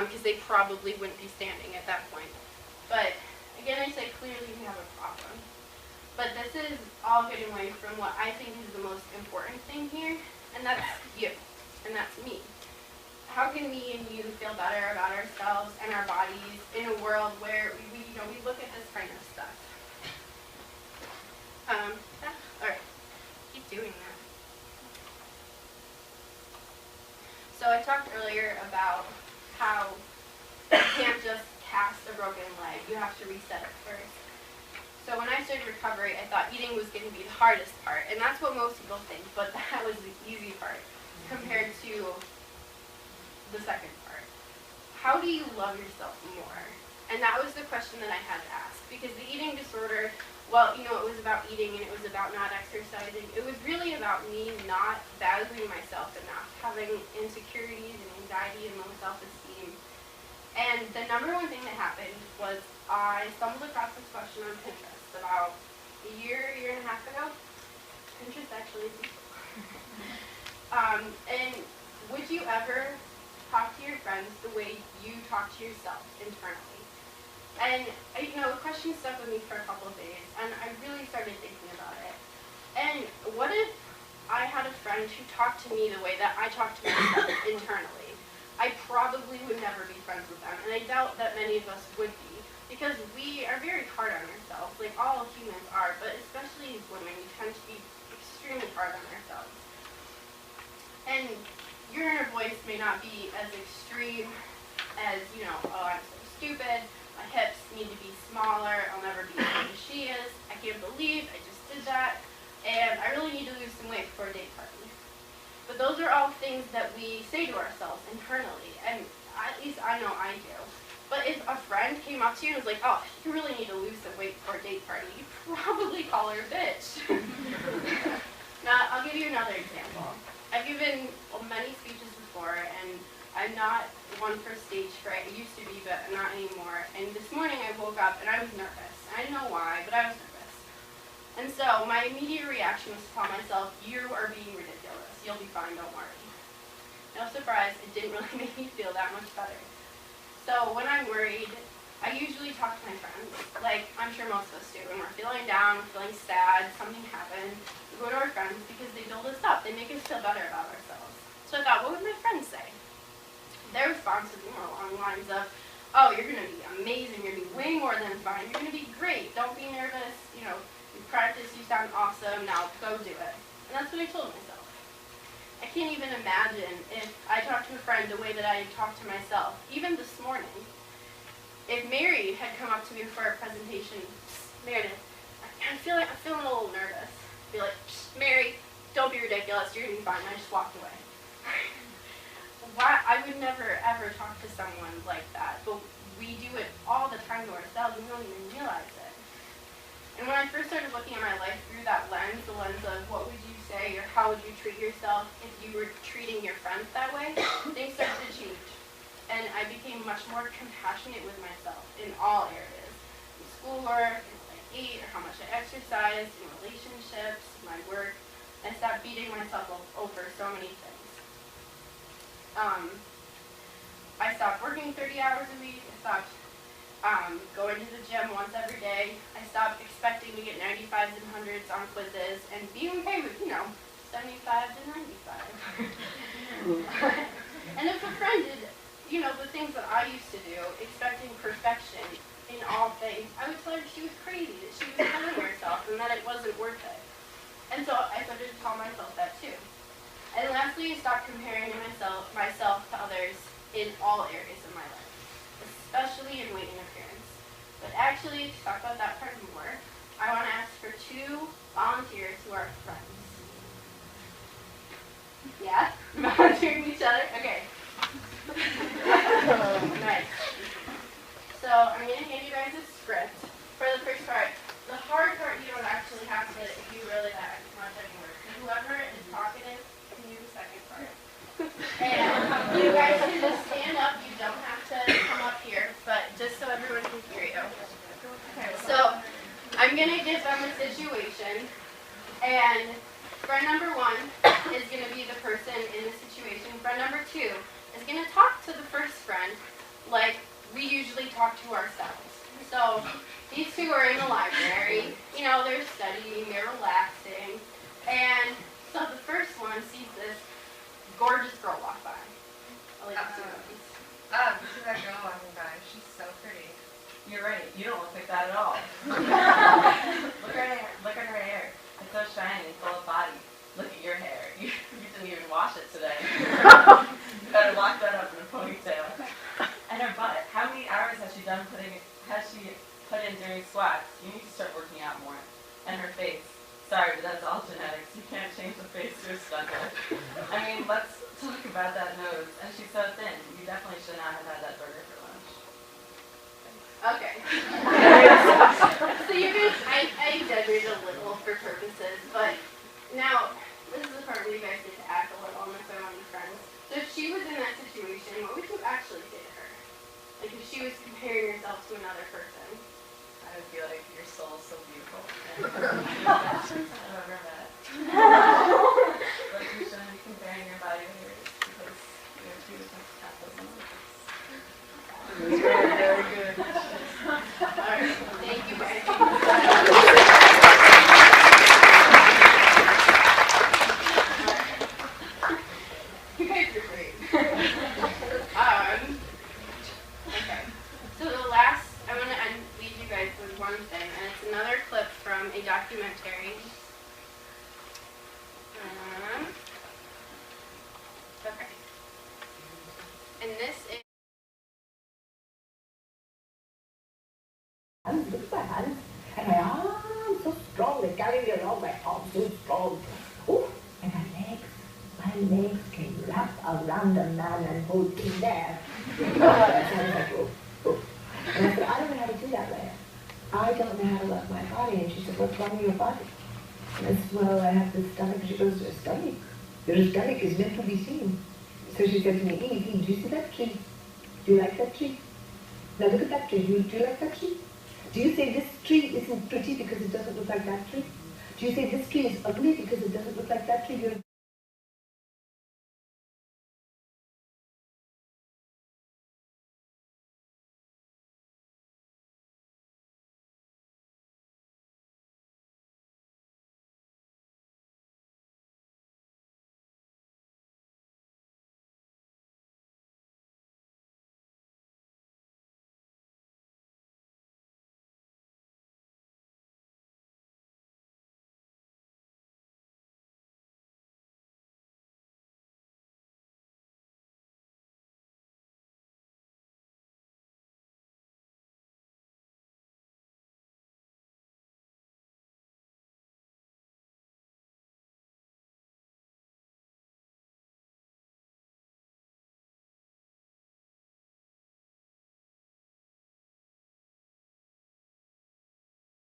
because they probably wouldn't be standing at that point. But again, I said clearly we have a problem. But this is all getting away from what I think is the most important thing here, and that's you, and that's me. How can me and you feel better about ourselves and our bodies in a world where we look at this kind of stuff? All right, keep doing that. So I talked earlier about how you can't just cast a broken leg. You have to reset it first. So when I started recovery, I thought eating was going to be the hardest part, and that's what most people think, but that was the easy part compared to the second part. How do you love yourself more? And that was the question that I had to ask, because the eating disorder, well, it was about eating and it was about not exercising. It was really about me not valuing myself enough, having insecurities and anxiety and low self-esteem. And the number one thing that happened was I stumbled across this question on Pinterest about a year and a half ago. Pinterest actually is useful. And would you ever talk to your friends the way you talk to yourself internally? And the question stuck with me for a couple of days, and I really started thinking about it. And what if I had a friend who talked to me the way that I talk to myself internally? I probably would never be friends with them, and I doubt that many of us would be, because we are very hard on ourselves, like all humans are, but especially as women, we tend to be extremely hard on ourselves. And your inner voice may not be as extreme as, oh, I'm so stupid, my hips need to be smaller, I'll never be as big as she is, I can't believe I just did that, and I really need to lose some weight before a date party. But those are all things that we say to ourselves internally, and at least I know I do. But if a friend came up to you and was like, oh, you really need to lose some weight before a date party, you'd probably call her a bitch. Now, I'll give you another example. I've given many speeches before, and I'm not one for stage fright. I used to be, but not anymore. And this morning I woke up and I was nervous. I didn't know why, but I was nervous. And so my immediate reaction was to tell myself, you are being ridiculous. You'll be fine, don't worry. No surprise, it didn't really make me feel that much better. So when I'm worried, I usually talk to my friends, like I'm sure most of us do. When we're feeling down, feeling sad, something happened, we go to our friends because they build us up. They make us feel better about ourselves. So I thought, what would my friends say? Their response would be more along the lines of, oh, you're going to be amazing, you're going to be way more than fine, you're going to be great, don't be nervous, you practice, you sound awesome, now go do it. And that's what I told myself. I can't even imagine if I talked to a friend the way that I talked to myself, even this morning. If Mary had come up to me for a presentation, Meredith, I'm feeling a little nervous. I'd be like, Mary, don't be ridiculous, you're going to be fine. I just walked away. I would never, ever talk to someone like that, but we do it all the time to ourselves and we don't even realize it. And when I first started looking at my life through that lens, the lens of what would you say or how would you treat yourself if you were treating your friends that way, things started to change. And I became much more compassionate with myself in all areas. In schoolwork, in what I ate, or how much I exercised, in relationships, my work. I stopped beating myself over so many things. I stopped working 30 hours a week. I stopped going to the gym once every day. I stopped expecting to get 95s and 100s on quizzes and being okay with, 75 to 95. And if a friend did, the things that I used to do, expecting perfection in all things, I would tell her she was crazy, that she was killing herself, and that it wasn't worth it. And so I started to tell myself that too. And lastly, I stopped comparing myself to others in all areas of my life, especially in weight and appearance. But actually, to talk about that part more, I want to ask for 2 volunteers who are friends. Yeah? Volunteering each other? Okay. Nice. So I'm going to hand you guys a script for the first part. The hard part you don't actually have to do really that much anymore. Whoever is talkative can do the second part. And you guys can just stand up. You don't have to come up here, but just so everyone can hear you. So I'm going to give them a situation, and friend number 1 is going to be the person in the situation. Friend number 2 is going to talk to the first friend So these two are in the library. You know, they're studying, they're relaxing. And so the first one sees this gorgeous girl walk by. I'll let you see these. You see that girl walking by. She's so pretty. You're right. You don't look like that at all. Look at her hair. It's so shiny, full of body. Look at your hair. You didn't even wash it today. You better lock that up in a ponytail. And her butt. How many hours has she put in doing squats? You need to start working out more. And her face. Sorry, but that's all genetics. You can't change the face to a stunner. I mean, let's talk about that nose. And she's so thin. You definitely should not have had that burger for lunch. Okay. So you guys, I exaggerated a little for purposes, but now this is the part where you guys get to act a little on the phone with friends. So if she was in that situation, what would you actually say to her? Like if she was comparing herself to another person? I would be like, your soul is so beautiful. And you're the best person I've ever met. Like you shouldn't be comparing your body to hers because you're two different apples and oranges. Very good. Alright, thank you guys. You guys are great. Okay. So the last, I want to leave you guys with one thing, and it's another clip from a documentary. Okay. And this is. Look at my hands, and my arms so strong, they carry me around, my arms so strong. Oh, and my legs can wrap around a man and hold him there. That sounds like, oh. And I said, I don't know how to do that, Leia. I don't know how to love my body. And she said, what's wrong with your body? And I said, well, I have this stomach. And she goes, your stomach? Your stomach is meant to be seen. So she said to me, Eve, do you see that tree? Do you like that tree? Now look at that tree. Do you like that tree? Do you say this tree isn't pretty because it doesn't look like that tree? Do you say this tree is ugly because it doesn't look like that tree?